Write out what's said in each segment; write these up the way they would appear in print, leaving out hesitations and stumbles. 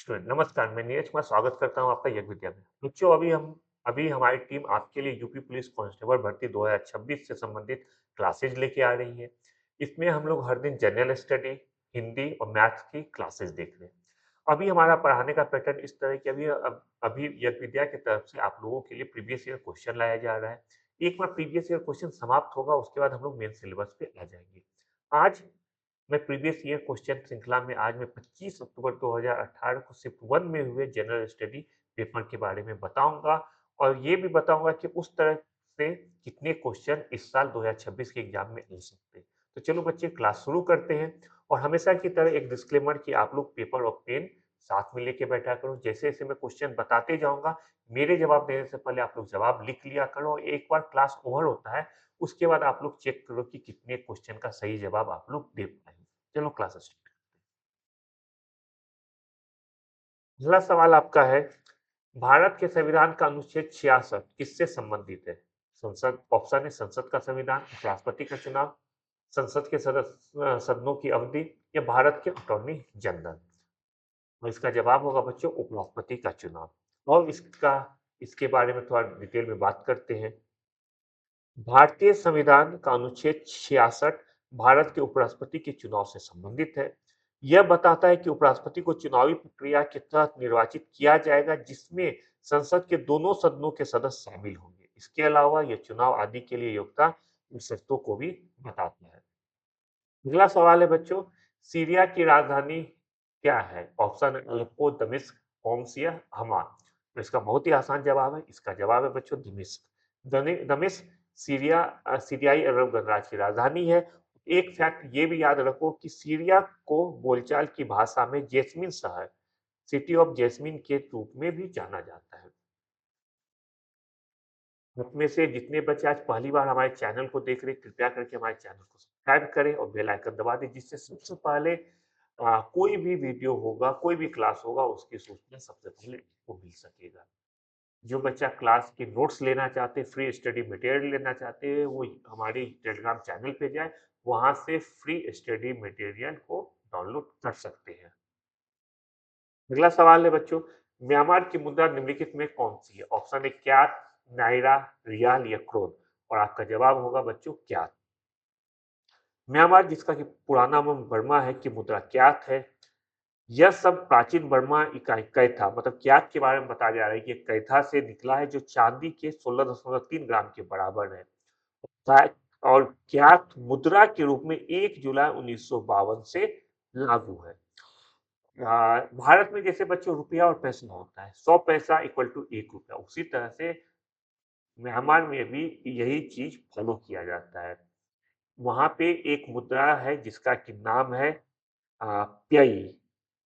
Student नमस्कार, मैं नीरज कुमार स्वागत करता हूँ आपका यज्ञ विद्या में। बच्चों, अभी हमारी टीम आपके लिए यूपी पुलिस कांस्टेबल भर्ती 2026 से संबंधित क्लासेज लेके आ रही है। इसमें हम लोग हर दिन जनरल स्टडी, हिंदी और मैथ्स की क्लासेस देख रहे हैं। अभी हमारा पढ़ाने का पैटर्न इस तरह की अभी यज्ञ विद्या की तरफ से आप लोगों के लिए प्रीवियस ईयर क्वेश्चन लाया जा रहा है। एक बार प्रीवियस ईयर क्वेश्चन समाप्त होगा, उसके बाद हम लोग मेन सिलेबस पे आ जाएंगे। आज मैं प्रीवियस ईयर क्वेश्चन श्रृंखला में आज मैं 25 अक्टूबर 2018 को शिफ्ट 1 में हुए जनरल स्टडी पेपर के बारे में बताऊंगा और ये भी बताऊंगा कि उस तरह से कितने क्वेश्चन इस साल 2026 के एग्जाम में आ सकते हैं। तो चलो बच्चे, क्लास शुरू करते हैं। और हमेशा की तरह एक डिस्क्लेमर कि आप लोग पेपर और पेन साथ में लेके बैठा करो। जैसे जैसे मैं क्वेश्चन बताते जाऊंगा, मेरे जवाब देने से पहले आप लोग जवाब लिख लिया करो। एक बार क्लास ओवर होता है, उसके बाद आप लोग चेक करो कि कितने क्वेश्चन का सही जवाब आप लोग दे पाए। चलो क्लास स्टार्ट। पहला सवाल आपका है, भारत के संविधान का अनुच्छेद 66 किससे संबंधित है? संसद ऑप्शन है, संसद का संविधान, राष्ट्रपति का चुनाव, संसद के सदस्य सदनों की अवधि या भारत के अटॉर्नी जनरल। और इसका जवाब होगा बच्चों उपराष्ट्रपति का चुनाव। और इसके बारे में थोड़ा डिटेल में बात करते हैं। भारतीय संविधान का अनुच्छेद 66 भारत के उपराष्ट्रपति के चुनाव से संबंधित है। यह बताता है कि उपराष्ट्रपति को चुनावी प्रक्रिया के तहत निर्वाचित किया जाएगा, जिसमें संसद के दोनों सदनों के सदस्य शामिल होंगे। इसके अलावा यह चुनाव आदि के लिए योग्यता इन शर्तों को भी बताता है। अगला सवाल है बच्चों, सीरिया की राजधानी क्या है? ऑप्शन है अलेप्पो, दमिश्क, होम्स या हमा। तो इसका बहुत ही आसान जवाब है, इसका जवाब है बच्चों दमिश्क। दमिश्क सीरियाई अरब गणराज्य की राजधानी है। एक फैक्ट ये भी याद रखो कि सीरिया को बोलचाल की भाषा में जैस्मिन शहर, सिटी ऑफ जैस्मिन के रूप में भी जाना जाता है। उसमें से जितने बच्चे आज पहली बार हमारे चैनल को देख रहे हैं, कृपया करके हमारे चैनल को सब्सक्राइब करें और बेल आइकन दबा दें, जिससे सबसे पहले कोई भी वीडियो होगा, कोई भी क्लास होगा, उसकी सूचना सबसे पहले आपको मिल सकेगा। जो बच्चा क्लास के नोट्स लेना चाहते हैं, फ्री स्टडी मटेरियल लेना चाहते हैं, वो हमारे टेलीग्राम चैनल पे जाए, वहां से फ्री स्टडी मटेरियल को डाउनलोड कर सकते हैं। अगला सवाल है बच्चों, म्यांमार की मुद्रा निम्नलिखित में कौन सी है? ऑप्शन है क्यात, नायरा, रियाल या क्रोन। और आपका जवाब होगा बच्चों क्यात। म्यांमार, जिसका कि पुराना नाम बर्मा है, की मुद्रा क्यात है। यह सब प्राचीन बर्मा इकाई कैथा, मतलब क्यात के बारे में बताया जा रहा है कि कैथा से निकला है, जो चांदी के 16.3 ग्राम के बराबर है। और क्यात मुद्रा के रूप में 1 जुलाई 1952 से लागू है। भारत में जैसे बच्चों रुपया और पैसा होता है, 100 पैसा इक्वल टू 1 रुपया, उसी तरह से म्यांमार में भी यही चीज फॉलो किया जाता है। वहां पे एक मुद्रा है जिसका कि नाम है प्यई।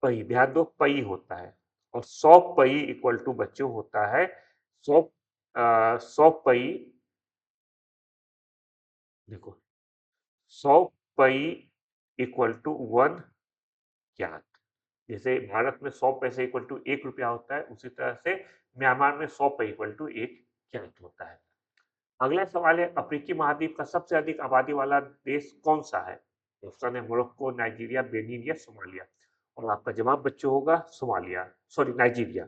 पई, ध्यान दो, पई होता है। और 100 पई इक्वल टू बच्चों होता है 100 100 पई। देखो, 100 पई इक्वल टू 1 क्यात। जैसे भारत में 100 पैसे इक्वल टू 1 रुपया होता है, उसी तरह से म्यांमार में 100 पे इक्वल टू 1 क्यात होता है। अगला सवाल है, अफ्रीकी महाद्वीप का सबसे अधिक आबादी वाला देश कौन सा है? ऑप्शन है मोरक्को, नाइजीरिया, बेनिन या सोमालिया। और आपका जवाब बच्चों होगा सोमालिया, सॉरी नाइजीरिया।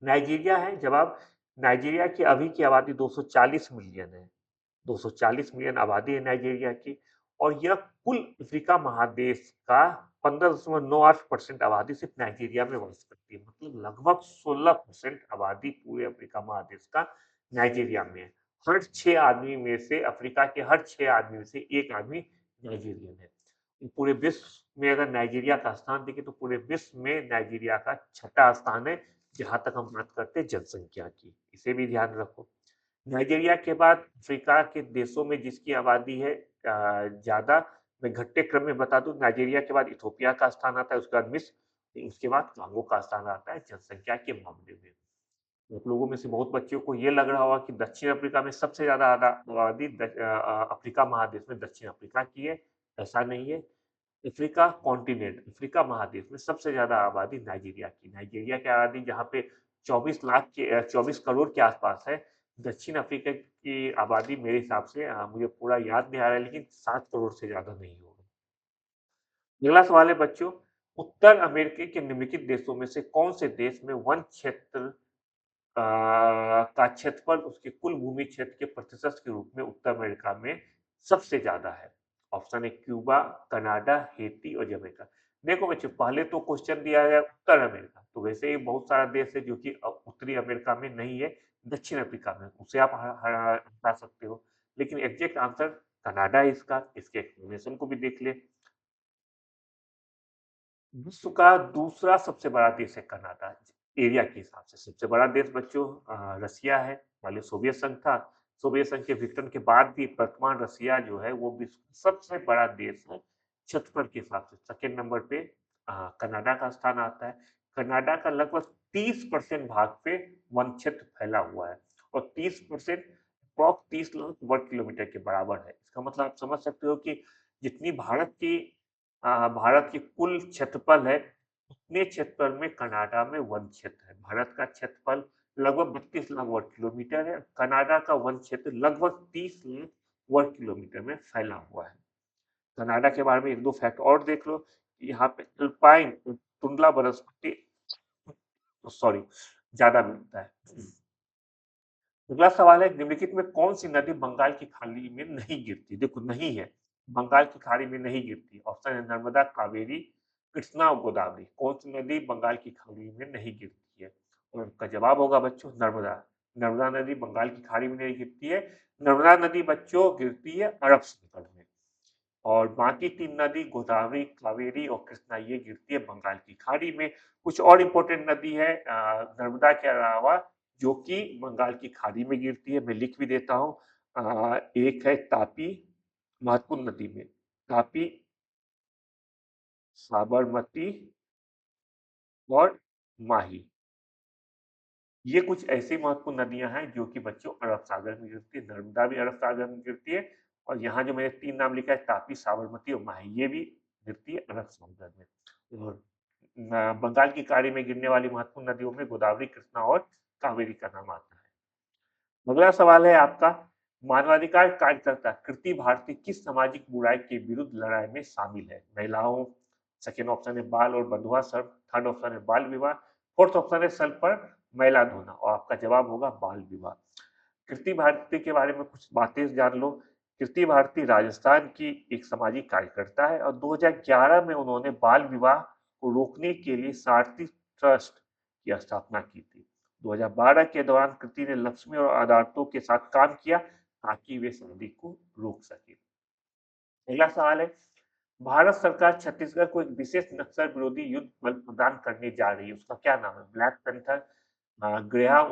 नाइजीरिया है जवाब। नाइजीरिया की अभी की आबादी 240 मिलियन है। 240 मिलियन आबादी है नाइजीरिया की। और यह कुल अफ्रीका महादेश का 15.98% आबादी सिर्फ नाइजीरिया में वास करती है। मतलब लगभग 16% आबादी पूरे अफ्रीका महादेश का नाइजीरिया में है। हर 6 आदमी में से, अफ्रीका के हर 6 आदमी में से एक आदमी नाइजीरियन है। पूरे विश्व में अगर नाइजीरिया का स्थान देखें तो पूरे विश्व में नाइजीरिया का छठा स्थान है, जहां तक हम बात करते हैं जनसंख्या की। इसे भी ध्यान रखो। नाइजीरिया के बाद अफ्रीका के देशों में जिसकी आबादी है ज्यादा, मैं घटते क्रम में बता दूं, नाइजीरिया के बाद इथोपिया का स्थान आता है, उसके बाद मिस्र, उसके बाद कांगो का स्थान आता है जनसंख्या के मामले में। आप लोगों में से बहुत बच्चों को ये लग रहा होगा कि दक्षिण अफ्रीका में सबसे ज्यादा आबादी अफ्रीका महादेश में दक्षिण अफ्रीका की है। ऐसा नहीं है। अफ्रीका कॉन्टिनेंट, अफ्रीका महादेश में सबसे ज्यादा आबादी नाइजीरिया की। नाइजीरिया की आबादी जहाँ पे 24 करोड़ के आसपास है। दक्षिण अफ्रीका की आबादी मेरे हिसाब से मुझे पूरा याद नहीं आ रहा है, लेकिन 7 करोड़ से ज्यादा नहीं होगा। अगला सवाल है बच्चों, उत्तर अमेरिका के निम्नलिखित देशों में से कौन से देश में वन क्षेत्र का क्षेत्रफल उसके कुल भूमि क्षेत्र के प्रतिशत के रूप में उत्तर अमेरिका में सबसे ज्यादा है? ऑप्शन है क्यूबा, कनाडा, हेती और जमैका। देखो बच्चों, पहले तो क्वेश्चन दिया है उत्तर अमेरिका, तो वैसे ही बहुत सारा देश है जो कि उत्तरी अमेरिका में नहीं है, दक्षिण अफ्रीका में, उसे आप हटा सकते हो। लेकिन एग्जैक्ट आंसर कनाडा है इसका। इसके एक्सप्लेनेशन को भी देख ले। विश्व का दूसरा सबसे बड़ा देश है कनाडा। एरिया के हिसाब से सबसे बड़ा देश बच्चों रसिया है। पहले सोवियत संघ था। सोवियत संघ के विघटन के बाद भी वर्तमान रसिया जो है वो विश्व का सबसे बड़ा देश है क्षेत्रफल के हिसाब से। सेकेंड नंबर पे कनाडा का स्थान आता है। कनाडा का लगभग 30% भाग पे वन क्षेत्र फैला हुआ है और 30% 30 लाख वर्ग किलोमीटर के बराबर है। इसका मतलब आप समझ सकते हो कि जितनी भारत की कुल क्षेत्रफल है, उतने क्षेत्रफल में कनाडा में वन क्षेत्र है। भारत का क्षेत्रफल लगभग 32 लाख वर्ग किलोमीटर है। कनाडा का वन क्षेत्र लगभग 30 लाख वर्ग किलोमीटर में फैला हुआ है। कनाडा के बारे में एक दो फैक्ट और देख लो। यहाँ पे अल्पाइन टुंड्रा वनस्पति सॉरी ज्यादा मिलता है। अगला सवाल है, निम्नलिखित में कौन सी नदी बंगाल की खाड़ी में नहीं गिरती? देखो नहीं है, बंगाल की खाड़ी में नहीं गिरती। ऑप्शन है नर्मदा, कावेरी, कृष्णा और गोदावरी। कौन सी नदी बंगाल की खाड़ी में नहीं गिरती है? और उनका जवाब होगा बच्चों नर्मदा। नर्मदा नदी बंगाल की खाड़ी में नहीं गिरती है। नर्मदा नदी बच्चों गिरती है अरब सागर में। और बाकी तीन नदी गोदावरी, कावेरी और कृष्णा ये गिरती है बंगाल की खाड़ी में। कुछ और इम्पोर्टेंट नदी है नर्मदा के अलावा जो कि बंगाल की खाड़ी में गिरती है, मैं लिख भी देता हूँ। एक है तापी, महत्वपूर्ण नदी में तापी, साबरमती और माही। ये कुछ ऐसी महत्वपूर्ण नदियां हैं जो कि बच्चों अरब सागर में गिरती है। नर्मदा भी अरब सागर में गिरती है और यहाँ जो मैंने तीन नाम लिखा है तापी, साबरमती और माही, ये भी गिरती है अरब सागर में। और बंगाल की खाड़ी में गिरने वाली महत्वपूर्ण नदियों में गोदावरी, कृष्णा और कावेरी का नाम आता है। अगला सवाल है आपका, मानवाधिकार कार्यकर्ता कृति भारती किस सामाजिक बुराई के विरुद्ध लड़ाई में शामिल है? महिलाओं, सेकेंड ऑप्शन है बाल और बंधुआ श्रम, थर्ड ऑप्शन है बाल विवाह, फोर्थ ऑप्शन है सर पर मैला धोना और आपका जवाब होगा बाल विवाह। कृति भारती के बारे में कुछ बातें जान लो। कृति भारती राजस्थान की एक सामाजिक कार्यकर्ता है और 2011 में उन्होंने बाल विवाह को रोकने के लिए सारथी ट्रस्ट की स्थापना की थी। 2012 के दौरान कृति ने लक्ष्मी और अदालतों के साथ काम किया ताकि वे शादी को रोक सके। अगला सवाल है, भारत सरकार छत्तीसगढ़ को एक विशेष नक्सल विरोधी युद्ध बल प्रदान करने जा रही है, उसका क्या नाम है? ब्लैक पैंथर, ग्रेहा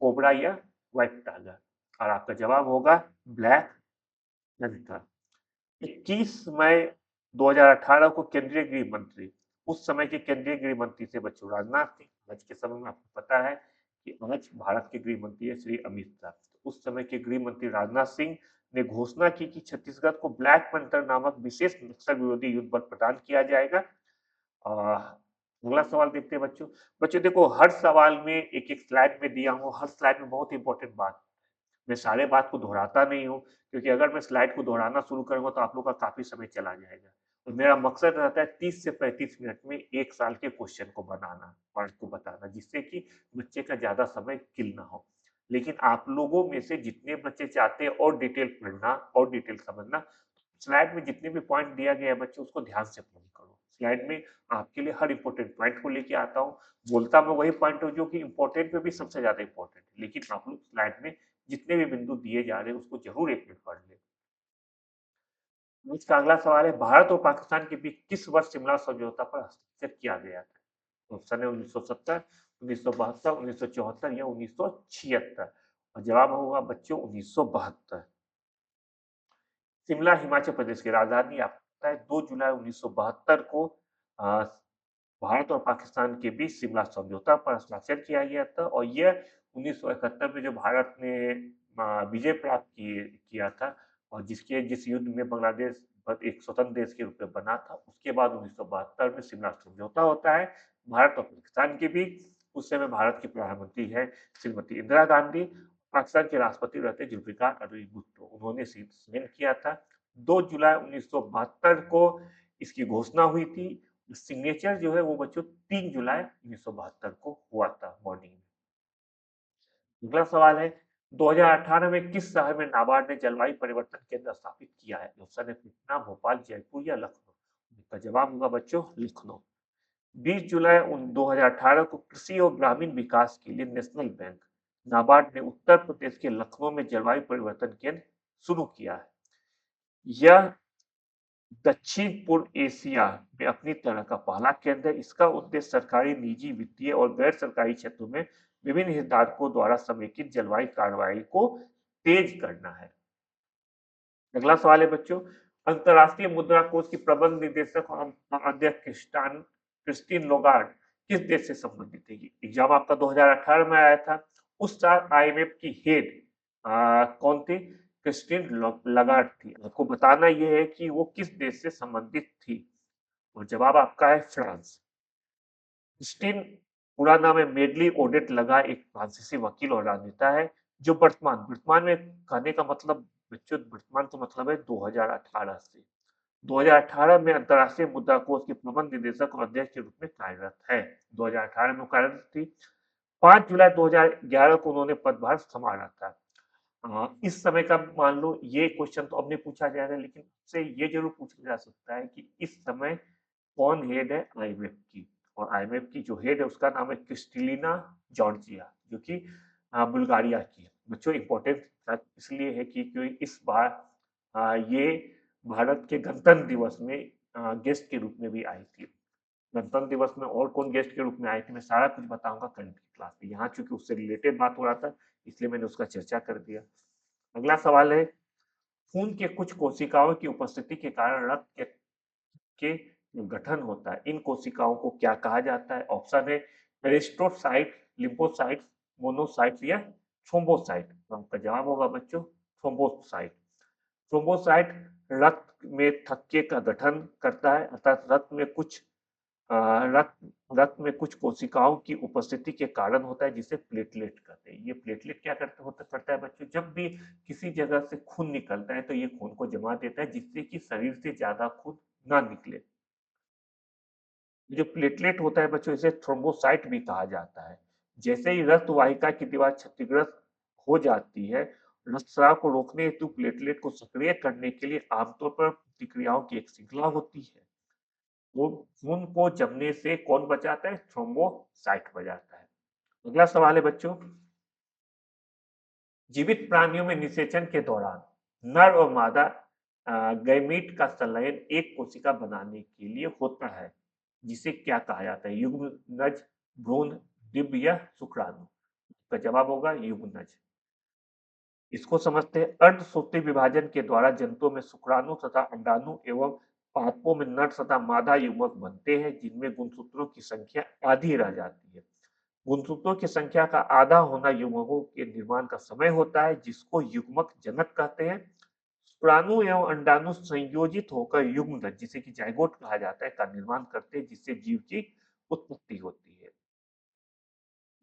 कोबरा या व्हाइट टाइगर? और आपका जवाब होगा ब्लैक पैंथर। 21 मई 2018 को केंद्रीय गृह मंत्री, उस समय के केंद्रीय गृह मंत्री थे बच्चों राजनाथ सिंह। आज के समय में आपको पता है कि आज भारत के गृह मंत्री है श्री अमित शाह। उस समय के गृह मंत्री राजनाथ सिंह ने घोषणा की कि छत्तीसगढ़ को ब्लैक पैंथर नामक विशेष नक्सल विरोधी युद्ध बल प्रदान किया जाएगा। अगला सवाल देखते हैं बच्चों। बच्चों देखो, हर सवाल में एक एक स्लाइड में दिया हूँ, हर स्लाइड में बहुत इंपॉर्टेंट बात। मैं सारे बात को दोहराता नहीं हूँ क्योंकि अगर मैं स्लाइड को दोहराना शुरू करूंगा तो आप लोग का काफी समय चला जाएगा। और मेरा मकसद रहता है 30 से 35 मिनट में एक साल के क्वेश्चन को बनाना, पॉइंट को बताना, जिससे कि बच्चे का ज्यादा समय किल ना हो। लेकिन आप लोगों में से जितने बच्चे चाहते हैं और डिटेल पढ़ना और डिटेल समझना, स्लाइड में जितने भी पॉइंट दिया गया है बच्चों उसको ध्यान से पढ़ करो। स्लाइड में आपके लिए हर इंपॉर्टेंट पॉइंट को लेके आता हूँ। बोलता मैं वही पॉइंट हूँ जो कि इंपॉर्टेंट पे भी सबसे ज्यादा इंपॉर्टेंट है, लेकिन आप लोग स्लाइड में जितने भी बिंदु दिए जा रहे हैं उसको जरूर एक मिनट पढ़ ले। इसका अगला सवाल है, भारत और पाकिस्तान के बीच किस वर्ष शिमला समझौता पर हस्ताक्षर किया गया था? ऑप्शन है 1970, 1972, 1974 या 1976। और जवाब होगा बच्चों 1972। शिमला हिमाचल प्रदेश की राजधानी आपको पता है 2 जुलाई 1972 को अ, भारत और पाकिस्तान के बीच शिमला समझौता पर हस्ताक्षर किया गया था और यह 1971 में जो भारत ने विजय प्राप्त किया था और जिस युद्ध में बांग्लादेश एक स्वतंत्र देश के रूप में बना था, उसके बाद 1972 में शिमला समझौता होता है भारत और पाकिस्तान के बीच। उस समय भारत की प्रधानमंत्री है श्रीमती इंदिरा गांधी, पाकिस्तान के राष्ट्रपति रहते जुल्फिकार अली भुट्टो, उन्होंने साइन किया था। 2 जुलाई 1972 को इसकी घोषणा हुई थी सिग्नेचर जो है वो बच्चों 3 जुलाई 1972 को हुआ था मॉर्निंग में। अगला सवाल है 2018 में किस शहर में नाबार्ड ने जलवायु परिवर्तन केंद्र स्थापित किया है? ऑप्शन है पटना, भोपाल, जयपुर या लखनऊ। इसका जवाब होगा बच्चों लखनऊ। 20 जुलाई 2018 को कृषि और ग्रामीण विकास के लिए नेशनल बैंक नाबार्ड ने उत्तर प्रदेश के लखनऊ में जलवायु परिवर्तन केंद्र शुरू किया है। यह दक्षिण पूर्व एशिया में अपनी तरह का पहला केंद्र है। इसका उद्देश्य सरकारी, निजी, वित्तीय और गैर सरकारी क्षेत्रों में विभिन्न हितधारकों द्वारा समेकित जलवायु कार्रवाई को तेज करना है। अगला सवाल है बच्चों, अंतरराष्ट्रीय मुद्रा कोष की प्रबंध निदेशक और अध्यक्ष क्रिस्टीन लोगार्ड किस देश से संबंधित है? एग्जाम आपका 2018 में आया था। उस साल आईएमएफ की हेड कौन थी? क्रिस्टीन लगार्ड थी। आपको बताना यह है कि वो किस देश से संबंधित थी, और जवाब आपका है फ्रांस। क्रिस्टीन पूरा नाम है मेडली ओडेट लगा, एक फ्रांसीसी वकील और राजनेता है जो वर्तमान में कहने का मतलब बच्चों, वर्तमान का मतलब है 2018 से 2018 में अंतरराष्ट्रीय मुद्रा कोष के प्रबंध निदेशक और अध्यक्ष के रूप में कार्यरत है। 2018 में कार्यरत थी। 5 जुलाई 2011 को उन्होंने पदभार संभाला था। इस समय का मान लो ये क्वेश्चन तो अब नहीं पूछा जाएगा, लेकिन से ये जरूर पूछा जा सकता है कि इस समय कौन हेड है आईएमएफ की, और आईएमएफ की जो हेड है उसका नाम है क्रिस्टलिना जॉर्जिया, जो कि बुल्गारिया की है। बच्चों इंपॉर्टेंट इसलिए है कि क्योंकि इस बार ये भारत के गणतंत्र दिवस में गेस्ट के रूप में भी आई थी। गणतंत्र दिवस में और कौन गेस्ट के रूप में आई थी मैं सारा कुछ बताऊंगा कल की क्लास में। यहाँ चूंकि उससे रिलेटेड बात हो रहा था इसलिए मैंने उसका चर्चा कर दिया। अगला सवाल है, खून के कुछ कोशिकाओं की उपस्थिति के कारण रक्त के गठन होता है, इन कोशिकाओं को क्या कहा जाता है? ऑप्शन है एरिस्ट्रोसाइट, लिम्फोसाइट, मोनोसाइट या थ्रोम्बोसाइट। तो आपका जवाब होगा बच्चों थ्रोम्बोसाइट। थ्रोम्बोसाइट रक्त में थक्के का गठन करता है, अर्थात रक्त रक्त में कुछ कोशिकाओं की उपस्थिति के कारण होता है, जिसे प्लेटलेट कहते हैं। ये प्लेटलेट क्या करता है बच्चों, जब भी किसी जगह से खून निकलता है तो ये खून को जमा देता है जिससे कि शरीर से ज्यादा खून ना निकले। जो प्लेटलेट होता है बच्चों इसे थ्रोम्बोसाइट भी कहा जाता है। जैसे ही रक्त वाहिका की दीवार क्षतिग्रस्त हो जाती है, रक्तस्राव को रोकने हेतु प्लेटलेट को सक्रिय करने के लिए आमतौर पर प्रतिक्रियाओं की एक श्रृंखला होती है। वो खून को जमने से कौन बचाता है? थ्रोम्बोसाइट बचाता है। अगला सवाल है बच्चों, जीवित प्राणियों में निषेचन के दौरान नर और मादा गैमीट का संलयन एक कोशिका बनाने के लिए होता है, जिसे क्या कहा जाता है? युग्मनज, भ्रूण, डिंब या शुक्राणु। इसका जवाब होगा युग्मनज। इसको समझते हैं, अर्धसूत्रीय विभाजन के द्वारा जंतुओं में शुक्राणु तथा अंडाणु एवं पादपों में नर तथा मादा युग्मक बनते हैं, जिनमें गुणसूत्रों की संख्या आधी रह जाती है। गुणसूत्रों की संख्या का आधा होना युग्मकों के निर्माण का समय होता है, जिसको युग्मक जनक कहते हैं। शुक्राणु एवं अंडाणु संयोजित होकर युग्मनज, जिसे कि जाइगोट कहा जाता है, का निर्माण करते हैं, जिससे जीव की उत्पत्ति होती है।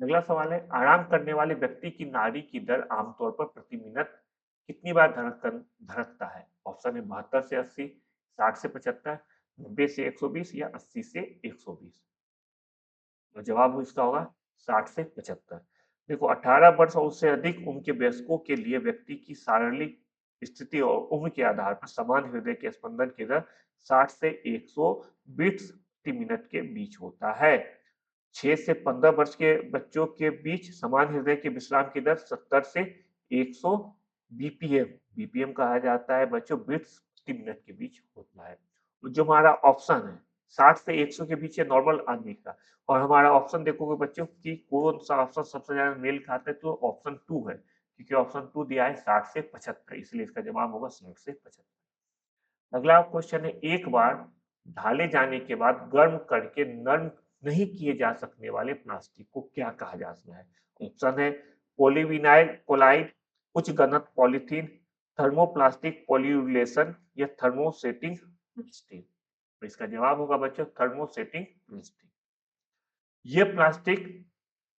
अगला सवाल है, आराम करने वाले व्यक्ति की नाड़ी की दर आमतौर पर प्रति मिनट कितनी बार धड़कता है? ऑप्शन है 72 से 80, 60 से 75, 90 से 120 या 80 से 120। तो जवाब इसका होगा 60 से 75। देखो 18 वर्ष और उससे अधिक उम्र के वयस्कों के लिए व्यक्ति की शारीरिक स्थिति और उम्र के आधार पर समान हृदय के स्पंदन की दर 60 से 120 प्रति मिनट के बीच होता है। 6 से 15 वर्ष के बच्चों के बीच समान हृदय के विश्राम की दर 70 से 100 बीपीएम बीपीएम कहा जाता है बच्चों, बीट्स प्रति मिनट के बीच होता है। तो जो हमारा ऑप्शन है 60 से 100 के बीच है नॉर्मल आदमी का, और हमारा ऑप्शन देखोगे बच्चों कि कौन सा ऑप्शन सबसे ज्यादा मेल खाता है, तो ऑप्शन 2 है, क्योंकि ऑप्शन 2 दिया है 60 से 75, इसलिए इसका जवाब होगा 60 से 75। अगला क्वेश्चन है, एक बार ढाले जाने के बाद गर्म करके नरम नहीं किए जा सकने वाले प्लास्टिक को क्या कहा जाता है? ऑप्शन है पॉलीविनाइल क्लोराइड, उच्च घनत्व पॉलीथीन, थर्मोप्लास्टिक पॉलीयूरेशन या थर्मोसेटिंग प्लास्टिक। तो इसका जवाब होगा बच्चों थर्मोसेटिंग प्लास्टिक। ये प्लास्टिक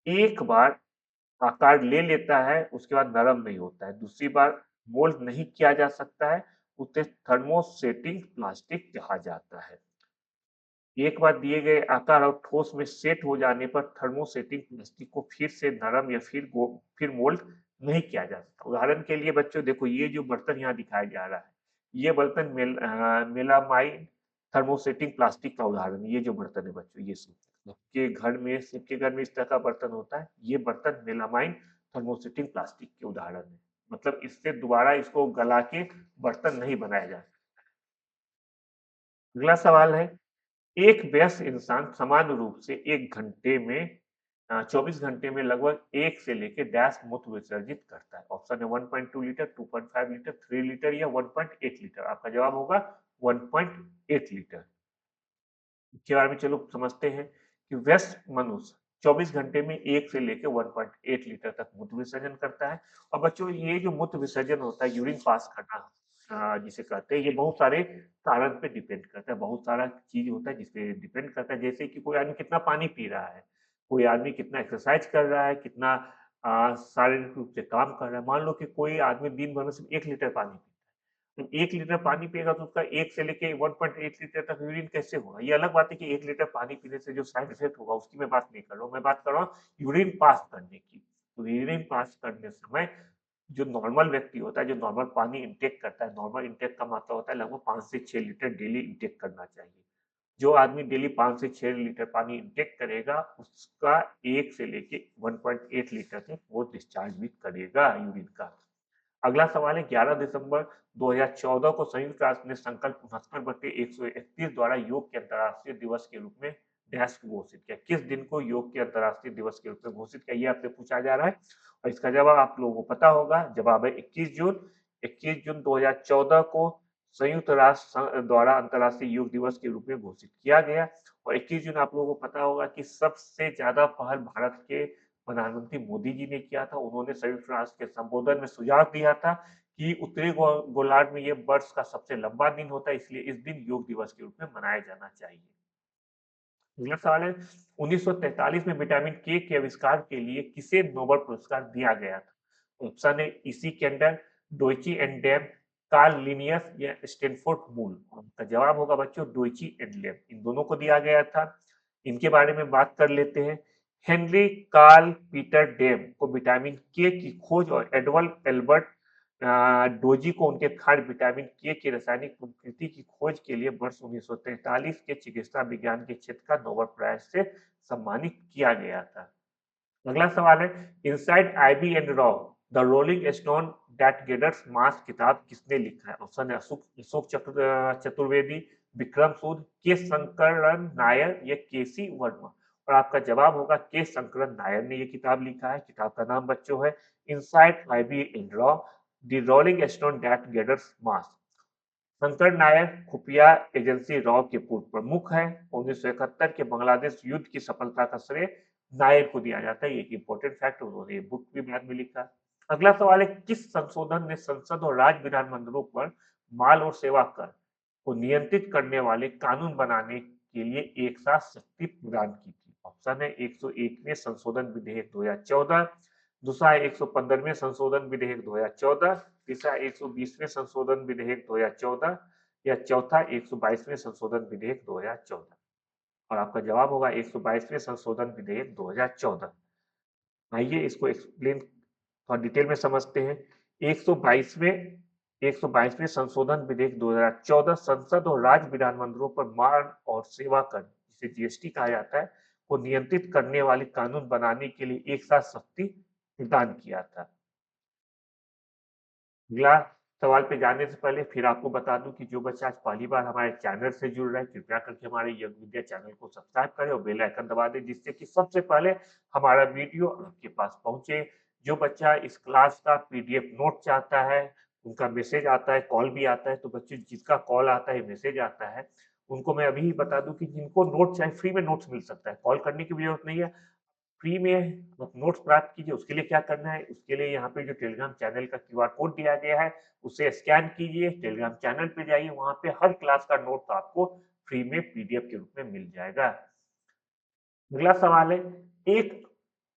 एक बार आकार ले लेता है उसके बाद नरम नहीं होता है, दूसरी बार मोल्ड नहीं किया जा सकता है, उसे थर्मोसेटिंग प्लास्टिक कहा जाता है। एक बार दिए गए आकार और ठोस में सेट हो जाने पर थर्मोसेटिंग प्लास्टिक को फिर से नरम या फिर मोल्ड नहीं किया जा सकता। उदाहरण के लिए बच्चों देखो ये जो बर्तन यहाँ दिखाया जा रहा है, ये बर्तन मेलामाइन थर्मोसेटिंग प्लास्टिक का उदाहरण है। ये जो बर्तन है बच्चों, ये सबके घर में इस तरह का बर्तन होता है। ये बर्तन मेलामाइन थर्मोसेटिंग प्लास्टिक के उदाहरण है। मतलब इससे दोबारा इसको गला के बर्तन नहीं बनाया जा सकता। अगला सवाल है, एक व्यस्त इंसान सामान्य रूप से 1 घंटे में 24 घंटे में लगभग 1 से लेके डैश मूत्र विसर्जित करता है। ऑप्शन है 1.2 लीटर, 2.5 लीटर, 3 लीटर या 1.8 लीटर। आपका जवाब होगा 1.8 लीटर। इसके बारे में चलो समझते हैं कि व्यस्त मनुष्य 24 घंटे में 1 से लेके 1.8 लीटर तक मूत्र विसर्जन करता है। और बच्चों ये जो मूत्र विसर्जन होता है, यूरिन पास करना जिसे कहते हैं, ये बहुत सारे कारण पे डिपेंड करता है। बहुत सारा चीज होता है जिसपे डिपेंड करता है, जैसे कि कोई आदमी कितना पानी पी रहा है, कोई आदमी कितना एक्सरसाइज कर रहा है, कितना शारीरिक रूप से काम कर रहा है। मान लो कि कोई आदमी दिन भर में सिर्फ 1 लीटर पानी, तो 1 लीटर पानी पिएगा तो उसका 1 से लेके 1.8 लीटर तक यूरिन कैसे होगा? ये अलग बात है कि 1 लीटर पानी पीने से जो साइड इफेक्ट होगा उसकी मैं बात नहीं कर रहा हूँ। मैं बात कर रहा हूँ यूरिन पास करने की। तो यूरिन पास करने समय जो नॉर्मल व्यक्ति होता है, जो नॉर्मल पानी इंटेक करता है, नॉर्मल इंटेक का मात्रा होता है लगभग 5 से 6 लीटर डेली इंटेक करना चाहिए। जो आदमी डेली 5 से 6 लीटर पानी इंटेक करेगा, उसका 1 से लेके 1.8 लीटर तक वो डिस्चार्ज भी करेगा यूरिन का। अगला सवाल है, 11 दिसंबर 2014 को संयुक्त राष्ट्र ने संकल्प 69/131 द्वारा योग के अंतर्राष्ट्रीय दिवस के रूप में डैश को घोषित किया। किस दिन को योग के अंतर्राष्ट्रीय दिवस के रूप में घोषित किया, ये आपसे पूछा जा रहा है और इसका जवाब आप लोगों को पता होगा। जवाब है 21 जून। 21 जून 2014 को संयुक्त राष्ट्र द्वारा अंतर्राष्ट्रीय योग दिवस के रूप में घोषित किया गया। और 21 जून आप लोगों को पता होगा कि सबसे ज्यादा पहल भारत के प्रधानमंत्री मोदी जी ने किया था। उन्होंने संयुक्त राष्ट्र के संबोधन में सुझाव दिया था कि उत्तरी गोलार्ध में ये वर्ष का सबसे लंबा दिन होता है, इसलिए इस दिन योग दिवस के रूप में मनाया जाना चाहिए। अगला सवाल है, 1943 में विटामिन के आविष्कार के लिए किसे नोबेल पुरस्कार दिया गया था? ऑप्शन है इसी केंडर, डोइची एंड डेम, कार्ल लिनियस या स्टैनफोर्ड मूल। आपका जवाब होगा बच्चों डोइची एंड लेम, इन दोनों को दिया गया था। इनके बारे में बात कर लेते हैं। हेनरी कार्ल पीटर डेम को विटामिन के की खोज और एडवर्ड एल्बर्ट डोजी को उनके खाद्य विटामिन के की रासायनिक प्रकृति की खोज के लिए वर्ष 1943 के चिकित्सा विज्ञान के क्षेत्र का नोबेल प्राइज से सम्मानित किया गया था। अगला सवाल है, इनसाइड आईबी एंड रॉ the rolling stone that gathers moss किताब किसने लिखा है? ऑप्शन है अशोक अशोक चतुर्वेदी, विक्रम सूद, के शंकरन नायर या केसी वर्मा। और आपका जवाब होगा के शंकरन नायर ने ये किताब लिखा है। किताब का नाम बच्चों है इनसाइड आईबी एंड रॉ the rolling stone that gathers moss. Shankar Nair खुफिया एजेंसी रॉ के पूर्व प्रमुख हैं। 1971 के बांग्लादेश युद्ध की सफलता का श्रेय नायर को दिया जाता है। ये एक इंपॉर्टेंट फैक्ट, उन्होंने बुक भी बाद में लिखा। अगला सवाल है, किस संशोधन ने संसद और राज्य विधानमंडलों पर माल और सेवा कर को नियंत्रित करने वाले कानून बनाने के लिए एक साथ शक्ति प्रदान की थी? ऑप्शन है 101वें संशोधन विधेयक 2014, दूसरा है 115वें संशोधन विधेयक 2014, तीसरा 120वें संशोधन विधेयक 2014 या चौथा 122वें संशोधन विधेयक 2014। और आपका जवाब होगा 122वें संशोधन विधेयक 2014। आइए इसको एक्सप्लेन थोड़ा डिटेल में समझते हैं। 122वें संशोधन विधेयक 2014 संसद और राज्य विधानमंडलों पर माल और सेवा कर, जिसे जीएसटी कहा जाता है, को नियंत्रित करने वाले कानून बनाने के लिए एक साथ शक्ति प्रदान किया था। अगला सवाल पे जाने से पहले फिर आपको बता दूं कि जो बच्चा आज पहली बार हमारे चैनल से जुड़ रहा है, कृपया करके हमारे योग विद्या चैनल को सब्सक्राइब करें और बेल आइकन दबा दें, जिससे कि सबसे पहले हमारा वीडियो आपके पास पहुंचे। जो बच्चा इस क्लास का पीडीएफ नोट चाहता है, उनका मैसेज आता है, कॉल भी आता है, तो बच्चे जिसका कॉल आता है, मैसेज आता है, उनको मैं अभी ही बता दूं कि जिनको नोट चाहिए फ्री में नोट्स मिल सकता है, कॉल करने की भी जरूरत नहीं है। फ्री में आप नोट्स प्राप्त कीजिए। उसके लिए क्या करना है, उसके लिए यहाँ पे जो टेलीग्राम चैनल का क्यूआर कोड दिया गया है, उसे स्कैन कीजिए, टेलीग्राम चैनल पे जाइए, वहां पे हर क्लास का नोट आपको फ्री में पीडीएफ के रूप में मिल जाएगा। अगला सवाल है, एक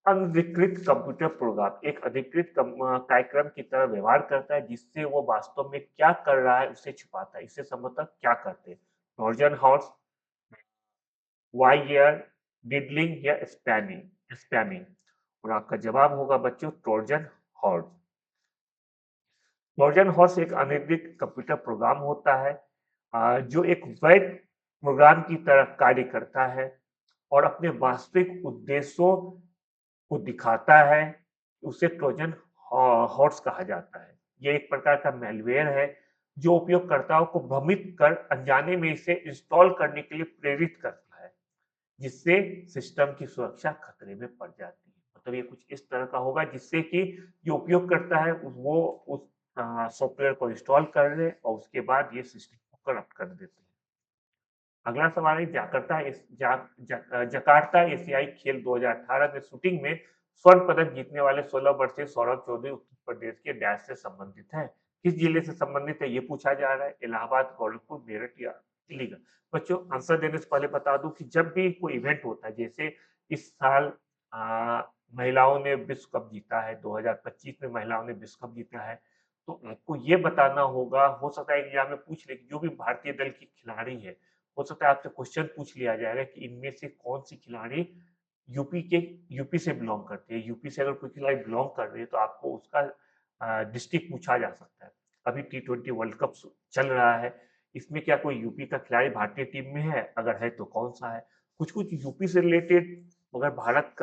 अनधिकृत कंप्यूटर प्रोग्राम एक अधिकृत कार्यक्रम की तरह व्यवहार करता है, जिससे वो वास्तव में क्या कर रहा है उसे छुपाता है। इसे संभवतः क्या करते हैं? ट्रोजन हॉर्स, वायर, डिडलिंग या स्पैमिंग। और आपका जवाब होगा बच्चों ट्रोजन हॉर्स। ट्रोजन हॉर्स एक अनधिकृत कंप्यूटर प्रोग्राम होता है जो एक वैध प्रोग्राम की तरह कार्य करता है और अपने वास्तविक उद्देश्यों को दिखाता है। उसे ट्रोजन हॉर्स कहा जाता है। ये एक प्रकार का मैलवेयर है जो उपयोगकर्ताओं को भ्रमित कर अनजाने में इसे इंस्टॉल करने के लिए प्रेरित करता है, जिससे सिस्टम की सुरक्षा खतरे में पड़ जाती है। मतलब ये कुछ इस तरह का होगा जिससे कि जो उपयोग करता है वो उस सॉफ्टवेयर को इंस्टॉल कर ले और उसके बाद ये सिस्टम को करप्ट कर देते हैं। अगला सवाल है जकार्ता एशियाई खेल 2018 में शूटिंग में स्वर्ण पदक जीतने वाले 16 वर्षीय सौरभ चौधरी उत्तर प्रदेश के डैश से संबंधित है। किस जिले से संबंधित है ये पूछा जा रहा है। इलाहाबाद, गोरखपुर, मेरठ या अलीगढ़। बच्चों आंसर देने से पहले बता दूं कि जब भी कोई इवेंट होता है, जैसे इस साल आ, महिलाओं ने विश्व कप जीता है, 2025 में महिलाओं ने विश्व कप जीता है, तो आपको ये बताना होगा। हो सकता है एग्जाम में पूछ ले कि जो भी भारतीय दल की खिलाड़ी है, हो सकता है आपसे क्वेश्चन पूछ लिया जाएगा कि इनमें से कौन सी खिलाड़ी यूपी के यूपी से बिलोंग करती है। यूपी से अगर कोई खिलाड़ी बिलोंग कर रही है तो आपको उसका डिस्ट्रिक्ट पूछा जा सकता है। अभी T20 वर्ल्ड कप चल रहा है, इसमें क्या कोई यूपी का खिलाड़ी भारतीय टीम में है? अगर है तो कौन सा है? कुछ कुछ यूपी से रिलेटेड, अगर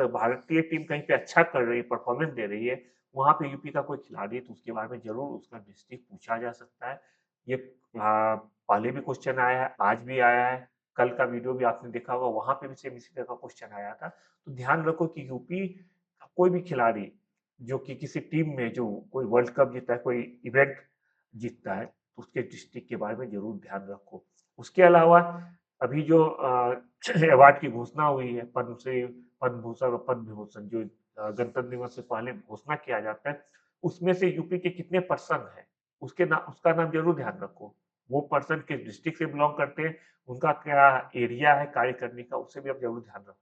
भारतीय टीम कहीं पे अच्छा कर रही है, परफॉर्मेंस दे रही है, वहां पे यूपी का कोई खिलाड़ी है तो उसके बारे में जरूर उसका डिस्ट्रिक्ट पूछा जा सकता है। ये पहले भी क्वेश्चन आया है, आज भी आया है, कल का वीडियो भी आपने देखा होगा, वहां पे भी सेम इसी तरह का क्वेश्चन आया था। तो ध्यान रखो कि यूपी का कोई भी खिलाड़ी जो कि किसी टीम में जो कोई वर्ल्ड कप जीता है, कोई इवेंट जीतता है, तो उसके डिस्ट्रिक्ट के बारे में जरूर ध्यान रखो। उसके अलावा अभी जो अवार्ड की घोषणा हुई है, पद्मश्री, पद्म भूषण और पद्म विभूषण, जो गणतंत्र दिवस से पहले घोषणा किया जाता है, उसमें से यूपी के कितने पर्सन है उसका नाम जरूर ध्यान रखो। वो पर्सन किस डिस्ट्रिक्ट से बिलोंग करते हैं, उनका क्या एरिया है कार्य करने का, उससे भी आप जरूर ध्यान रखो।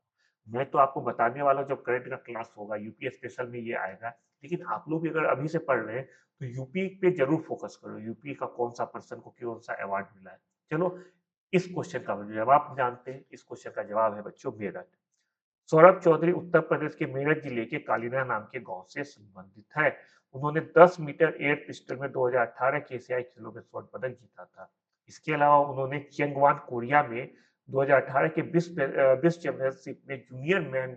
मैं तो आपको बताने वाला हूँ, जब करंट का क्लास होगा यूपी स्पेशल में ये आएगा, लेकिन आप लोग भी अगर अभी से पढ़ रहे हैं तो यूपी पे जरूर फोकस करो। यूपी का कौन सा पर्सन को कौन सा अवार्ड मिला है। चलो इस क्वेश्चन का जवाब जानते हैं। इस क्वेश्चन का जवाब है बच्चों मेरठ। सौरभ चौधरी उत्तर प्रदेश के मेरठ जिले के कालीना नाम के गांव से संबंधित है। उन्होंने 10 मीटर एयर पिस्टल में 2018 के एशियाई खेलों में स्वर्ण पदक जीता था। इसके अलावा उन्होंने चेंगवान कोरिया में 2018 के विश्व चैंपियनशिप में जूनियर मैन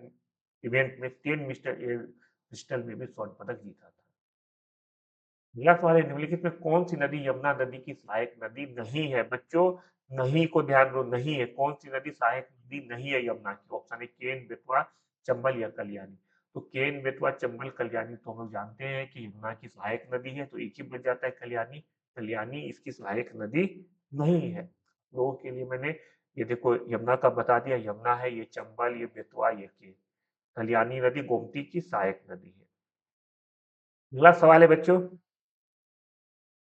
इवेंट में 10 मीटर एयर पिस्टल में भी स्वर्ण पदक जीता था। अगला सवाल है, निम्नलिखित में कौन सी नदी यमुना नदी की सहायक नदी नहीं है? बच्चों नहीं को ध्यान दो, नहीं है। कौन सी नदी सहायक नदी नहीं है यमुना की? ऑप्शन है केन, बेतवा, चंबल या कल्याणी। तो केन, बेतवा, चंबल, कल्याणी तो हम लोग जानते हैं कि यमुना की सहायक नदी है, तो एक ही बच जाता है कल्याणी। कल्याणी इसकी सहायक नदी नहीं है। लोगों के लिए मैंने ये देखो यमुना का बता दिया, यमुना है, ये चंबल, ये बेतवा, ये केन। कल्याणी नदी गोमती की सहायक नदी है। अगला सवाल है बच्चों,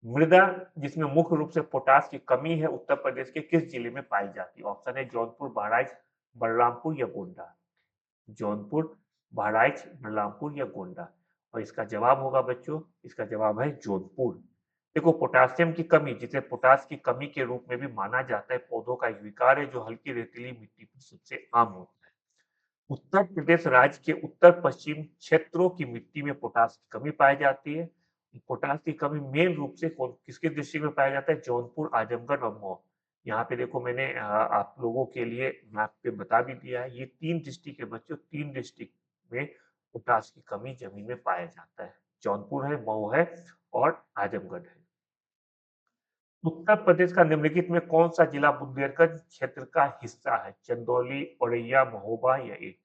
मृदा जिसमें मुख्य रूप से पोटास की कमी है उत्तर प्रदेश के किस जिले में पाई जाती है? ऑप्शन है जौनपुर, बहराइच, बलरामपुर या गोंडा। जौनपुर, बहराइच, बलरामपुर या गोंडा। और इसका जवाब होगा बच्चों, इसका जवाब है जौनपुर। देखो पोटासियम की कमी, जिसे पोटास की कमी के रूप में भी माना जाता है, पौधों का एक विकार है जो हल्की रेतीली मिट्टी पर सबसे आम होता है। उत्तर प्रदेश राज्य के उत्तर पश्चिम क्षेत्रों की मिट्टी में पोटास की कमी पाई जाती है। पोटास की कमी मेन रूप से किसके डिस्ट्रिक्ट में पाया जाता है? जौनपुर, आजमगढ़ और मऊ। यहाँ पे देखो मैंने आप लोगों के लिए मैप पे बता भी दिया है, ये 3 डिस्ट्रिक्ट है बच्चों। 3 डिस्ट्रिक्ट में पोटास की कमी जमीन में पाया जाता है। जौनपुर है, मऊ है और आजमगढ़ है। उत्तर प्रदेश का निम्नलिखित में कौन सा जिला बुंदेलखंड क्षेत्र का हिस्सा है? चंदौली, औरैया, महोबा या एक।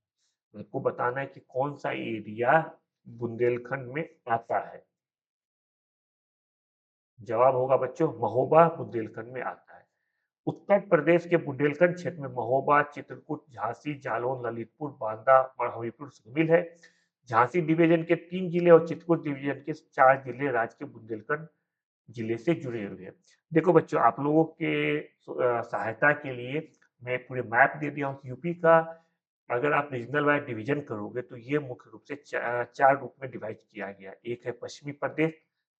आपको बताना है कि कौन सा एरिया बुंदेलखंड में आता है। जवाब होगा बच्चों महोबा बुंदेलखंड में आता है। उत्तर प्रदेश के बुंदेलखंड क्षेत्र में महोबा, चित्रकूट, झांसी, जालौन, ललितपुर, बांदा और हमीरपुर शामिल है। झांसी डिवीजन के 3 जिले और चित्रकूट डिवीजन के 4 जिले राज्य के बुंदेलखंड जिले से जुड़े हुए हैं। देखो बच्चों आप लोगों के सहायता के लिए मैं पूरे मैप दे दिया हूँ। यूपी का अगर आप रीजनल वाइज डिवीजन करोगे तो ये मुख्य रूप से चार रूप में डिवाइड किया गया। एक है पश्चिमी प्रदेश,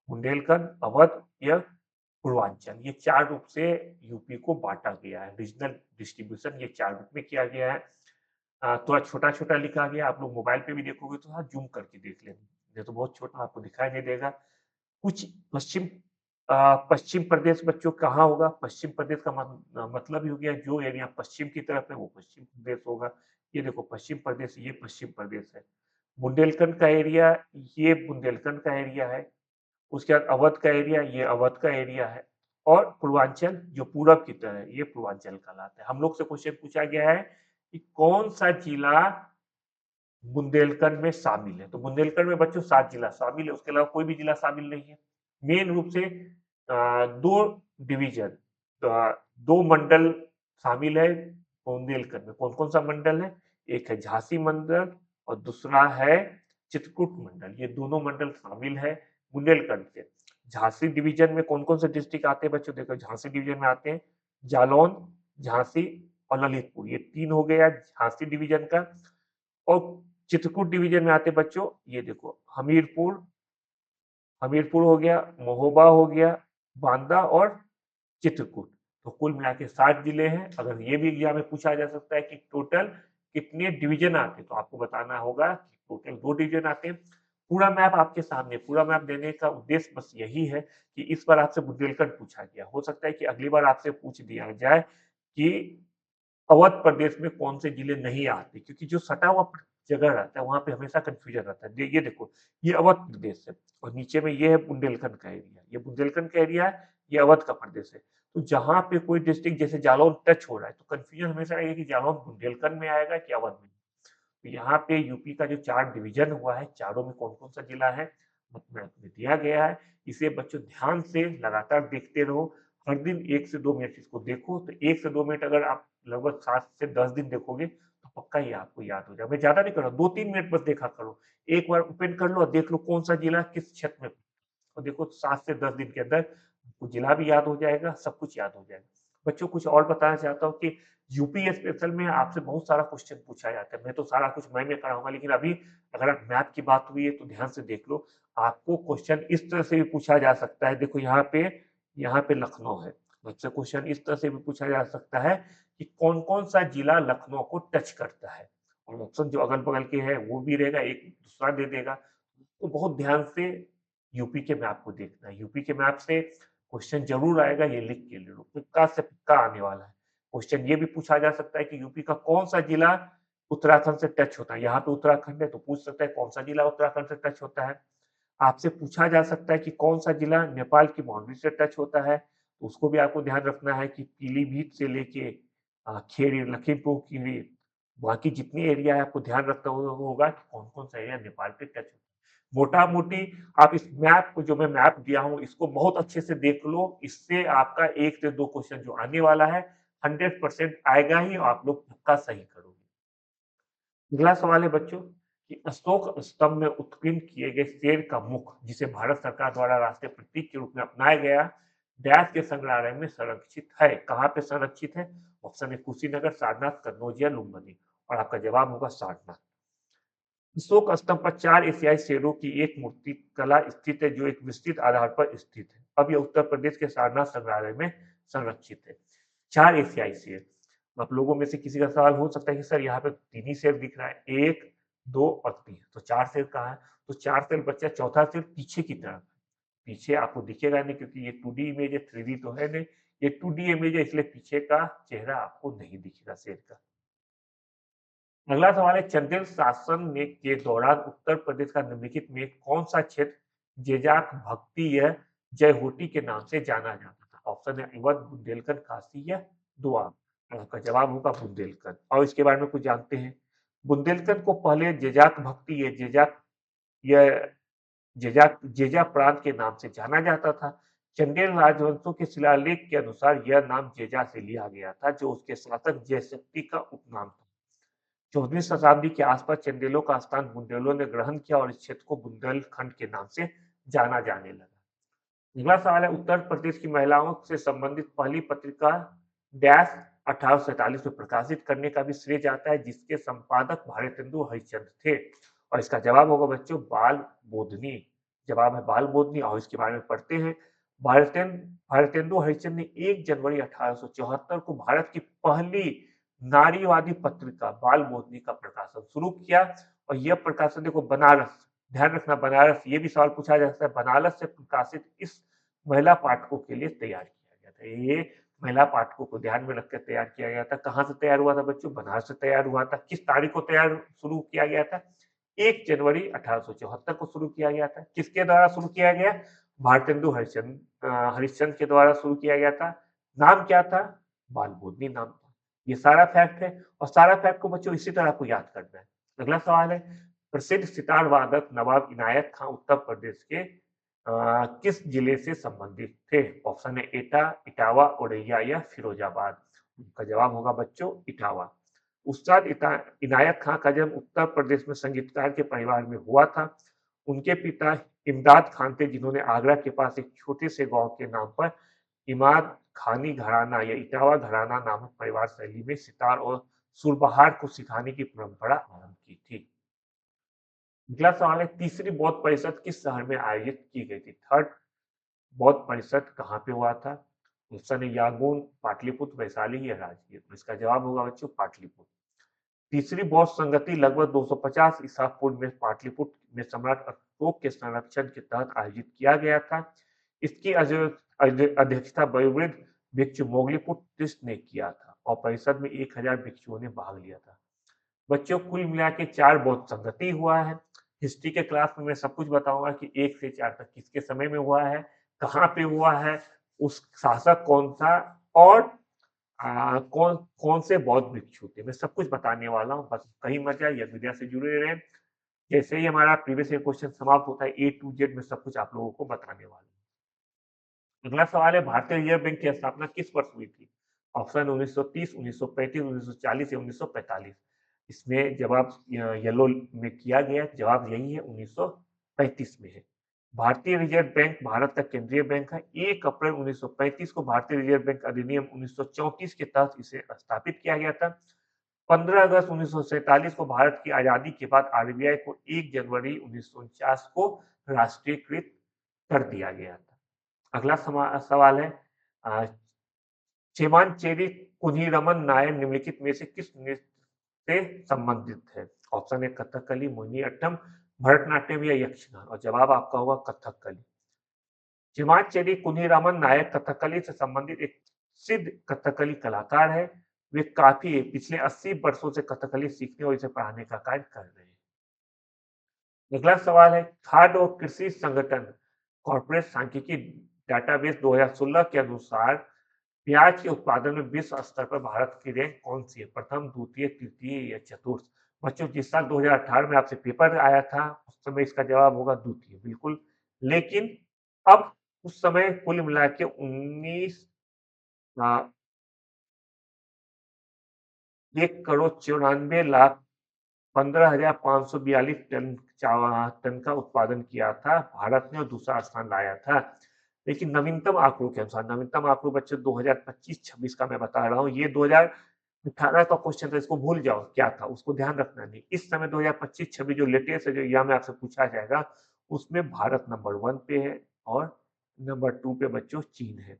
बुंदेलखंड, अवध या पूर्वांचल। ये 4 रूप से यूपी को बाँटा गया है। रीजनल डिस्ट्रीब्यूशन ये 4 रूप में किया गया है। थोड़ा छोटा-छोटा लिखा गया है, आप लोग मोबाइल पे भी देखोगे तो थोड़ा ज़ूम करके देख लेना, नहीं तो बहुत छोटा आपको दिखाई नहीं देगा। कुछ पश्चिम प्रदेश बच्चों कहाँ होगा? पश्चिम प्रदेश का मतलब ही हो गया जो एरिया पश्चिम की तरफ है वो पश्चिम प्रदेश होगा। ये देखो पश्चिम प्रदेश, ये पश्चिम प्रदेश है। बुंदेलखंड का एरिया, ये बुंदेलखंड का एरिया है। उसके बाद अवध का एरिया, ये अवध का एरिया है। और पूर्वांचल जो पूरब की तरफ है, ये पूर्वांचल कहलाता है। हम लोग से क्वेश्चन पूछा गया है कि कौन सा जिला बुंदेलखंड में शामिल है। तो बुंदेलखंड में बच्चों 7 जिला शामिल है, उसके अलावा कोई भी जिला शामिल नहीं है। मेन रूप से 2 डिवीजन, 2 मंडल शामिल है बुंदेलखंड में। कौन-कौन सा मंडल है? एक है झांसी मंडल और दूसरा है चित्रकूट मंडल। ये दोनों मंडल शामिल है बुंदेलखंड के। झांसी डिवीजन में कौन-कौन से डिस्ट्रिक्ट आते हैं बच्चों? देखो झांसी डिवीजन में आते हैं जालौन, झांसी और ललितपुर। ये 3 हो गया झांसी डिवीजन का। और चित्रकूट डिवीजन में आते बच्चों, ये देखो हमीरपुर, हमीरपुर हो गया, महोबा हो गया, बांदा और चित्रकूट। तो कुल मिला के 60 जिले हैं। अगर ये भी एग्जाम में पूछा जा सकता है कि टोटल कितने डिवीजन आते हैं, तो आपको बताना होगा कि टोटल 2 डिवीजन आते हैं। पूरा मैप आपके सामने, पूरा मैप देने का उद्देश्य बस यही है कि इस बार आपसे बुंदेलखंड पूछा गया, हो सकता है कि अगली बार आपसे पूछ दिया जाए कि अवध प्रदेश में कौन से जिले नहीं आते, क्योंकि जो सटा हुआ जगह रहता है वहां पे हमेशा कंफ्यूजन रहता है। ये देखो, ये अवध प्रदेश है और नीचे में ये है बुंदेलखंड का एरिया, ये बुंदेलखंड का एरिया है, ये अवध का प्रदेश है। तो जहां पे कोई डिस्ट्रिक्ट जैसे जालौन टच हो रहा है तो कंफ्यूजन हमेशा रहेगा कि जालौन बुंदेलखंड में आएगा कि अवध में। तो यहाँ पे यूपी का जो 4 डिवीजन हुआ है, चारों में कौन-कौन सा जिला है, मैप में दिया गया है। इसे बच्चों ध्यान से लगातार देखते रहो। हर दिन 1 से 2 मिनट इसको देखो, तो 1 से 2 मिनट अगर आप लगभग 7 से 10 दिन देखोगे, तो पक्का ये आपको याद हो जाएगा। मैं ज़्यादा नहीं कर रहा हूँ, 2-3 मिनट बस देखा करो। एक बार ओपन कर लो और देख लो कौन-सा जिला किस क्षेत्र में, और देखो 7 से 10 दिन के अंदर आपको जिला भी याद हो जाएगा, सब कुछ याद हो जाएगा। बच्चों कुछ और बताना चाहता हूँ कि यूपी स्पेशल में आपसे बहुत सारा क्वेश्चन पूछा जाता है। मैं तो सारा कुछ मैं कराऊँगा, लेकिन अभी अगर आप मैथ की बात हुई है तो ध्यान से देख लो। आपको क्वेश्चन इस तरह से भी पूछा जा सकता है, देखो यहाँ पे लखनऊ है। मुझसे क्वेश्चन इस तरह से भी पूछा जा सकता है कि कौन-कौन सा जिला लखनऊ को टच करता है? और ऑप्शन जो अगल-बगल के हैं वो भी रहेगा, एक दूसरा दे देगा। तो बहुत ध्यान से यूपी के मैप को देखना है। यूपी के मैप से क्वेश्चन ज़रूर आएगा, ये लिख के ले लो। तुक्का से पक्का आने वाला है। क्वेश्चन ये भी पूछा जा सकता है कि यूपी का कौन-सा जिला उत्तराखंड से टच होता है? यहाँ पे उत्तराखंड है तो पूछ सकता है कौन-सा जिला उत्तराखंड से टच होता है? आपसे पूछा जा सकता है कि कौन-सा जिला नेपाल की बाउंड्री से टच होता है? तो उसको भी आपको ध्यान रखना है कि पीलीभीत से लेके खेड़ी, लखीमपुर खीरी, बाकी जितने एरिया है आपको ध्यान रखना होगा कि कौन-कौन सा एरिया नेपाल पे टच होता है। मोटा-मोटी आप इस मैप को, जो मैं मैप दिया हूँ, इसको बहुत अच्छे से देख लो। इससे आपका 1 से 2 क्वेश्चन जो आने वाला है 100% आएगा ही और आप लोग पक्का सही करोगे। अगला सवाल है बच्चों कि अशोक स्तंभ में उत्कीर्ण किए गए शेर का मुख, जिसे भारत सरकार द्वारा राष्ट्रीय प्रतीक के रूप में अपनाया गया, डैश के संग्रहालय में संरक्षित है। कहाँ पे संरक्षित है? ऑप्शन है कुशीनगर, सारनाथ, कन्नौज या लुम्बिनी। और आपका जवाब होगा सारनाथ। अशोक स्तंभ पर 4 एशियाई शेरों की एक मूर्ति कला स्थित है, जो एक विस्तृत आधार पर स्थित है। अब यह उत्तर प्रदेश के सारनाथ संग्रहालय में संरक्षित है। 4 एशियाई शेर। आप लोगों में से किसी का सवाल हो सकता है कि सर यहाँ पे 3 ही शेर दिख रहा है, 1, 2 और 3, तो 4 शेर कहाँ है? तो 4 शेर बच्चा, चौथा शेर पीछे की तरफ। पीछे आपको दिखेगा नहीं, क्योंकि ये 2D इमेज है, 3D तो है नहीं। ये 2D इमेज है, इसलिए पीछे का चेहरा आपको नहीं दिखेगा शेर का। अगला सवाल है, चंदेल शासन में के दौरान उत्तर प्रदेश का निम्नलिखित में कौन सा क्षेत्र जेजाक भक्ति या जयहोटी के नाम से जाना जाता था? ऑप्शन है अवध, बुंदेलखंड, काशी या दोआब। आपका जवाब होगा बुंदेलखंड। और इसके बारे में कुछ जानते हैं? बुंदेलखंड को पहले जेजाक भक्ति या जेजा प्रांत के नाम से जाना जाता था। चंदेल राजवंशों के शिलालेख के अनुसार यह नाम जेजा से लिया गया था, जो उसके शासक जयशक्ति का उपनाम था। 14वीं शताब्दी के आसपास चंदेलों का स्थान बुंदेलों ने ग्रहण किया और इस क्षेत्र को बुंदेलखंड के नाम से जाना जाने लगा। अगला सवाल है, उत्तर प्रदेश की महिलाओं से संबंधित पहली पत्रिका डैश 1847 में प्रकाशित करने का भी श्रेय जाता है, जिसके संपादक भारतेंदु हरिश्चंद्र थे। और इसका जवाब होगा बच्चों बाल बोधनी। जवाब है बाल बोधनी। और इसके बारे में पढ़ते हैं। भारतेंदु हरिश्चंद्र ने 1 जनवरी 1874 को भारत की पहली नारीवादी पत्रिका बाल मोहिनी का प्रकाशन शुरू किया। और यह प्रकाशन देखो बनारस, ध्यान रखना बनारस, ये भी सवाल पूछा जा सकता है, बनारस से प्रकाशित इस महिला पाठकों के लिए तैयार किया गया था। ये महिला पाठकों को ध्यान में रखकर तैयार किया गया था। कहाँ से तैयार हुआ था बच्चों? बनारस से तैयार हुआ था। किस तारीख को तैयार शुरू किया गया था? 1 जनवरी 1874 को शुरू किया गया था। किसके द्वारा शुरू किया गया? भारतेंदु हरिश्चंद्र के द्वारा शुरू किया गया था। नाम क्या था? बाल मोहिनी नाम था। ये सारा फैक्ट है और सारा फैक्ट को बच्चों इसी तरह आपको याद करना है। अगला सवाल है, प्रसिद्ध सितार वादक नवाब इनायत खां उत्तर प्रदेश के किस जिले से संबंधित थे? ऑप्शन है एटा, इटावा, औरैया या फिरोजाबाद। उनका जवाब होगा बच्चों इटावा। उस्ताद इनायत खां का जन्म उत्तर प्रदेश में संगीतकार के परिवार में हुआ था। उनके पिता इमदाद खान थे, जिन्होंने आगरा के पास एक छोटे से गांव के नाम पर इमाद खानी घराना या इटावा घराना नामक परिवार शैली में सितार और सुरबहार को सिखाने की परंपरा आरंभ की थी। अगला सवाल है, तीसरी बौद्ध परिषद किस शहर में आयोजित की गई थी? थर्ड बौद्ध परिषद कहाँ पे हुआ था? ऑप्शन है यागून, पाटलिपुत्र, वैशाली या राजगीर। तो इसका जवाब होगा बच्चों पाटलिपुत्र। तीसरी बौद्ध संगति लगभग 250 ईसा पूर्व में पाटलिपुत्र में सम्राट अशोक के संरक्षण के तहत आयोजित किया गया था। इसकी अध्यक्षता वयोवृद्ध भिक्षु मोगलीपुत्र ने किया था और परिषद में 1000 भिक्षुओं ने भाग लिया था। बच्चों कुल मिला के 4 बौद्ध संगति हुआ है। हिस्ट्री के क्लास में मैं सब कुछ बताऊंगा कि 1 से 4 तक किसके समय में हुआ है, कहाँ पे हुआ है, उस शासक कौन था और कौन कौन से बौद्ध भिक्षु थे, मैं सब कुछ बताने वाला हूँ। बस कहीं मत जाए, यह वीडियो से जुड़े रहें। जैसे ही हमारा प्रीवियस ईयर क्वेश्चन समाप्त होता है, ए टू जेड में सब कुछ आप लोगों को बताने वाला हूँ। अगला सवाल है, भारतीय रिजर्व बैंक की स्थापना किस वर्ष हुई थी? ऑप्शन 1930, 1935, 1940 या 1945। इसमें जवाब येलो में किया गया, जवाब यही है 1935 में है। भारतीय रिजर्व बैंक भारत का केंद्रीय बैंक है। 1 अप्रैल 1935 को भारतीय रिजर्व बैंक अधिनियम 1934 के तहत इसे स्थापित किया गया था। 15 अगस्त 1947 को भारत की आजादी के बाद आरबीआई को 1 जनवरी 1949 को राष्ट्रीयकृत कर दिया गया था। अगला सवाल है, चेमांचेरी कुन्हीरमन नायर निम्नलिखित में से किस नृत्य से संबंधित है? ऑप्शन है कथकली, मोहिनीअट्टम, भरतनाट्यम या यक्षगान। और जवाब आपका होगा कथकली। चिमाचेरी कुन्हीरामन नायर कथकली से संबंधित एक सिद्ध कथकली कलाकार है। वे काफी पिछले 80 वर्षों से कथकली सीखने और इसे पढ़ाने का कार्य कर रहे हैं। अगला सवाल है, खाद्य और कृषि संगठन कॉर्पोरेट सांख्यिकी डाटाबेस 2016 के अनुसार प्याज के उत्पादन में विश्व स्तर पर भारत की रैंक कौन सी है? प्रथम, द्वितीय, तृतीय या चतुर्थ? बच्चों जिस साल 2018 में आपसे पेपर आया था उस समय इसका जवाब होगा द्वितीय, बिल्कुल। लेकिन अब उस समय कुल मिला के 19 1,94,15,542 टन का उत्पादन किया था भारत ने और दूसरा स्थान लाया था। लेकिन नवीनतम आंकड़ों के अनुसार, नवीनतम आंकड़ों बच्चों 2025-26 का मैं बता रहा हूँ, ये 2018 का क्वेश्चन था, इसको भूल जाओ क्या था, उसको ध्यान रखना नहीं। इस समय 2025-26 जो लेटेस्ट है, जो एग्जाम में आपसे पूछा जाएगा, उसमें भारत नंबर 1 पे है और नंबर 2 पे बच्चों चीन है।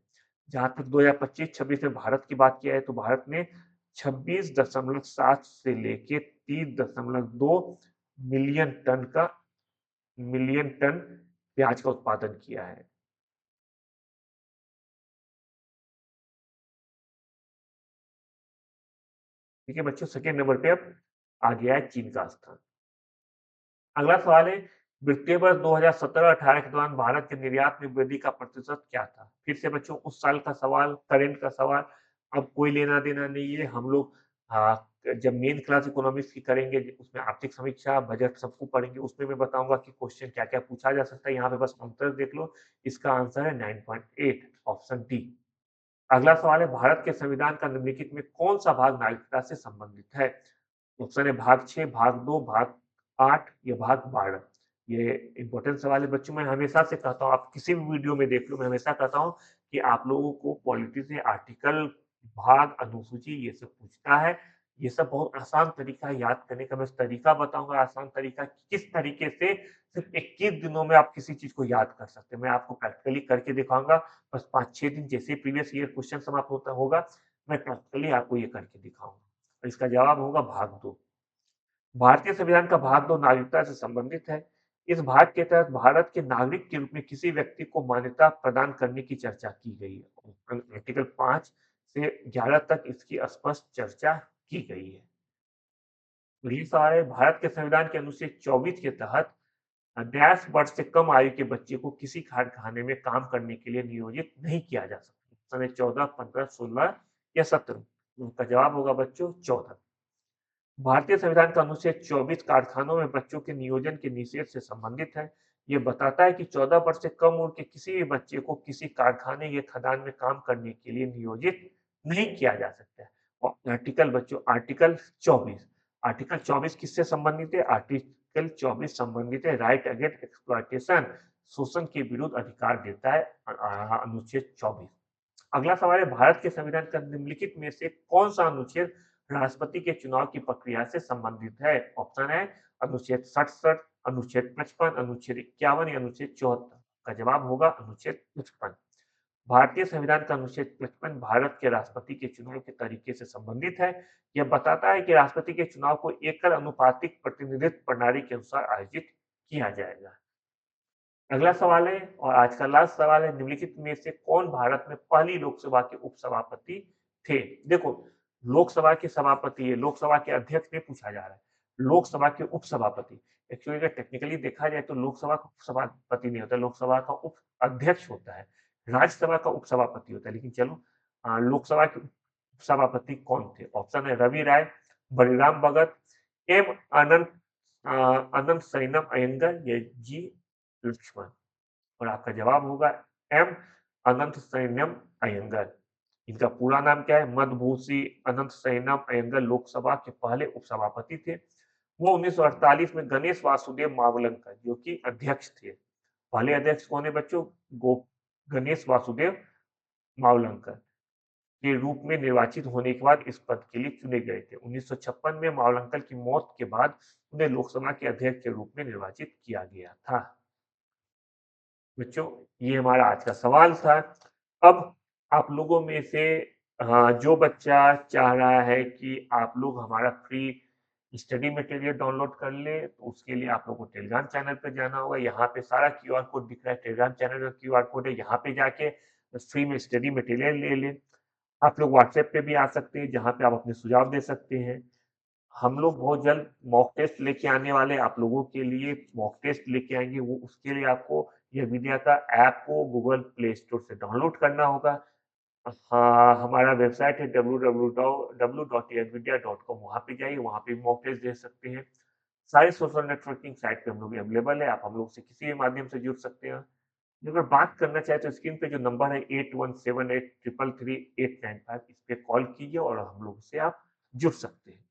जहां तक 2025-26 में भारत की बात किया है तो भारत ने 26.7 से लेके 30.2 मिलियन टन प्याज का उत्पादन किया है। ठीक है बच्चों, सेकेंड नंबर पे अब आ गया है चीन का स्थान। अगला सवाल है, वित्तीय वर्ष 2017-18 के दौरान भारत के निर्यात में वृद्धि का प्रतिशत क्या था? फिर से बच्चों उस साल का सवाल, करेंट का सवाल, अब कोई लेना देना नहीं है। हम लोग जब मेन क्लास इकोनॉमिक्स की करेंगे उसमें आर्थिक समीक्षा, बजट सबको पढ़ेंगे, उसमें मैं बताऊंगा कि क्वेश्चन क्या क्या पूछा जा सकता है। यहाँ पे बस आंसर देख लो, इसका आंसर है 9.8, ऑप्शन डी। अगला सवाल है, भारत के संविधान का निम्नलिखित में कौन सा भाग नागरिकता से संबंधित है? ऑप्शन है भाग 6, भाग 2, भाग 8 या भाग 12। ये इंपॉर्टेंट सवाल है बच्चों। मैं हमेशा से कहता हूँ, आप किसी भी वीडियो में देख लो, मैं हमेशा कहता हूँ कि आप लोगों को पॉलिटी से आर्टिकल, भाग, अनुसूची ये सब पूछता है। ये सब बहुत आसान तरीका है याद करने का। मैं तरीका बताऊँगा आसान तरीका कि किस तरीके से सिर्फ़ 21 दिनों में आप किसी चीज़ को याद कर सकते हैं। मैं आपको प्रैक्टिकली करके दिखाऊँगा। बस 5-6 दिन जैसे ही प्रीवियस ईयर क्वेश्चन समाप्त होगा, मैं प्रैक्टिकली आपको ये करके दिखाऊँगा। और इसका जवाब होगा भाग 2। भारतीय संविधान का भाग 2 नागरिकता से संबंधित है। इस भाग के तहत भारत के नागरिक के रूप में किसी व्यक्ति को मान्यता प्रदान करने की चर्चा की गई है। आर्टिकल 5 से 11 तक इसकी स्पष्ट चर्चा की गई है। अगली सवाल है, भारत के संविधान के अनुच्छेद 24 के तहत 10 वर्ष से कम आयु के बच्चे को किसी कारखाने में काम करने के लिए नियोजित नहीं किया जा सकता। सन 14, 15, 16 या 17। उनका जवाब होगा बच्चों 14। भारतीय संविधान का अनुच्छेद 24 कारखानों में बच्चों के नियोजन के निषेध से संबंधित है। ये बताता है कि 14 वर्ष से कम उम्र के किसी भी बच्चे को किसी कारखाने या खदान में काम करने के लिए नियोजित नहीं किया जा सकता है। और आर्टिकल बच्चों आर्टिकल 24, आर्टिकल 24 किससे संबंधित है? आर्टिकल 24 संबंधित है राइट अगेंस्ट एक्सप्लॉयटेशन, शोषण के विरुद्ध अधिकार देता है अनुच्छेद 24। अगला सवाल है, भारत के संविधान का निम्नलिखित में से कौन सा अनुच्छेद राष्ट्रपति के चुनाव की प्रक्रिया से संबंधित है? ऑप्शन है अनुच्छेद 67, अनुच्छेद 55, अनुच्छेद 51 या अनुच्छेद 74। का जवाब होगा अनुच्छेद 55। भारतीय संविधान का अनुच्छेद 55 भारत के राष्ट्रपति के चुनाव के तरीके से संबंधित है। यह बताता है कि राष्ट्रपति के चुनाव को एकल अनुपातिक प्रतिनिधित्व प्रणाली के अनुसार आयोजित किया जाएगा। अगला सवाल है और आज का लास्ट सवाल है, निम्नलिखित में से कौन भारत में पहली लोकसभा के उपसभापति थे? देखो, लोकसभा के सभापति है, लोकसभा के अध्यक्ष नहीं पूछा जा रहा है, लोकसभा के उपसभापति। एक्चुअली अगर टेक्निकली देखा जाए तो लोकसभा का उपसभापति नहीं होता, लोकसभा का उप अध्यक्ष होता है, राज्यसभा का उपसभापति होता है। लेकिन चलो लोकसभा के उपसभापति कौन थे? ऑप्शन है रवि राय, बलिराम भगत, एम अनंत अनंत सैनम अयंगर या जी लक्ष्मण। और आपका जवाब होगा एम अनंत सैन्यम अयंगर। इनका पूरा नाम क्या है? मधुभूषी अनंत सैनम अयंगर लोकसभा के पहले उपसभापति थे। वो 1948 में गणेश वासुदेव मावलंकर जो कि अध्यक्ष थे। पहले अध्यक्ष कौन है बच्चों? गो गणेश वासुदेव मावलंकर के रूप में निर्वाचित होने के बाद इस पद के लिए चुने गए थे। 1956 में मावलंकर की मौत के बाद उन्हें लोकसभा के अध्यक्ष के रूप में निर्वाचित किया गया था। बच्चों, ये हमारा आज का सवाल था। अब आप लोगों में से जो बच्चा चाह रहा है कि आप लोग हमारा फ्री स्टडी मटेरियल डाउनलोड कर ले, तो उसके लिए आप लोगों को टेलीग्राम चैनल पे जाना होगा। यहाँ पे सारा क्यूआर कोड दिख रहा है, टेलीग्राम चैनल का क्यूआर कोड है। यहाँ पे जाके फ्री में स्टडी मटेरियल ले लें। आप लोग व्हाट्सएप पे भी आ सकते हैं, जहाँ पे आप अपने सुझाव दे सकते हैं। हम लोग बहुत जल्द मॉक टेस्ट लेके आने वाले आप लोगों के लिए मॉक टेस्ट लेके आएंगे। वो उसके लिए आपको ये विद्या का ऐप को गूगल प्ले स्टोर से डाउनलोड करना होगा। हाँ, हमारा वेबसाइट है www.edvidya.com। वहाँ पे जाइए, वहाँ पे मॉक टेस्ट दे सकते हैं। सारे सोशल नेटवर्किंग साइट पे हम लोग अवेलेबल है। आप हम लोग से किसी भी माध्यम से जुड़ सकते हैं। अगर बात करना चाहे तो स्क्रीन पे जो नंबर है 8178333895, इस पे कॉल कीजिए और हम लोग से आप जुड़ सकते हैं।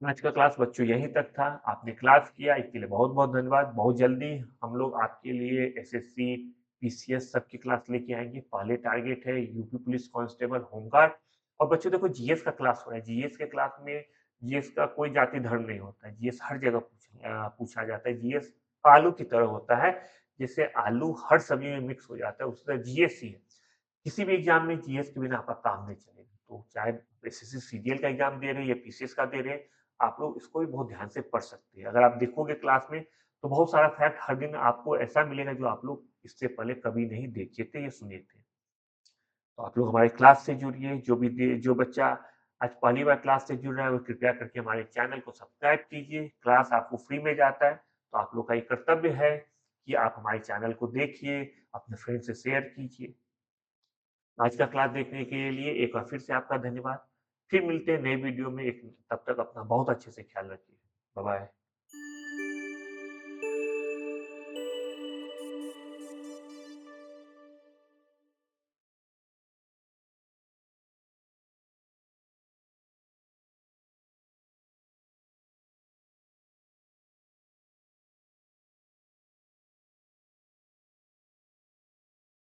आज का क्लास बच्चों यहीं तक था। आपने क्लास किया इसके लिए बहुत-बहुत धन्यवाद। बहुत जल्दी हम लोग आपके लिए एसएससी, पीसीएस सबकी क्लास लेके आएँगे। पहले टारगेट है यूपी पुलिस कांस्टेबल, होमगार्ड। और बच्चों देखो जीएस का क्लास हो रहा है। जीएस के क्लास में जीएस का कोई जाति धर्म नहीं होता है। जीएस हर जगह पूछा जाता है। जीएस आलू की तरह होता है। जैसे आलू हर सब्जी में मिक्स हो जाता है, उसी तरह जीएस ही है। किसी भी एग्जाम में जीएस के बिना आपका काम नहीं चलेगा। तो चाहे एसएससी सीजीएल का एग्जाम दे रहे हैं या पीसीएस का दे रहे हैं, आप लोग इसको भी बहुत ध्यान से पढ़ सकते हैं। अगर आप देखोगे क्लास में तो बहुत सारा फैक्ट हर दिन आपको ऐसा मिलेगा जो आप लोग इससे पहले कभी नहीं देखे थे या सुने थे। तो आप लोग हमारे क्लास से जुड़िए। जो बच्चा आज पहली बार क्लास से जुड़ रहा है वो कृपया करके हमारे चैनल को सब्सक्राइब कीजिए। क्लास आपको फ्री में जाता है, तो आप लोग का ये कर्तव्य है कि आप हमारे चैनल को देखिए, अपने फ्रेंड से शेयर कीजिए। आज का क्लास देखने के लिए एक बार फिर से आपका धन्यवाद। फिर मिलते हैं नए वीडियो में। एक तब तक अपना बहुत अच्छे से ख्याल रखिए। Bye bye.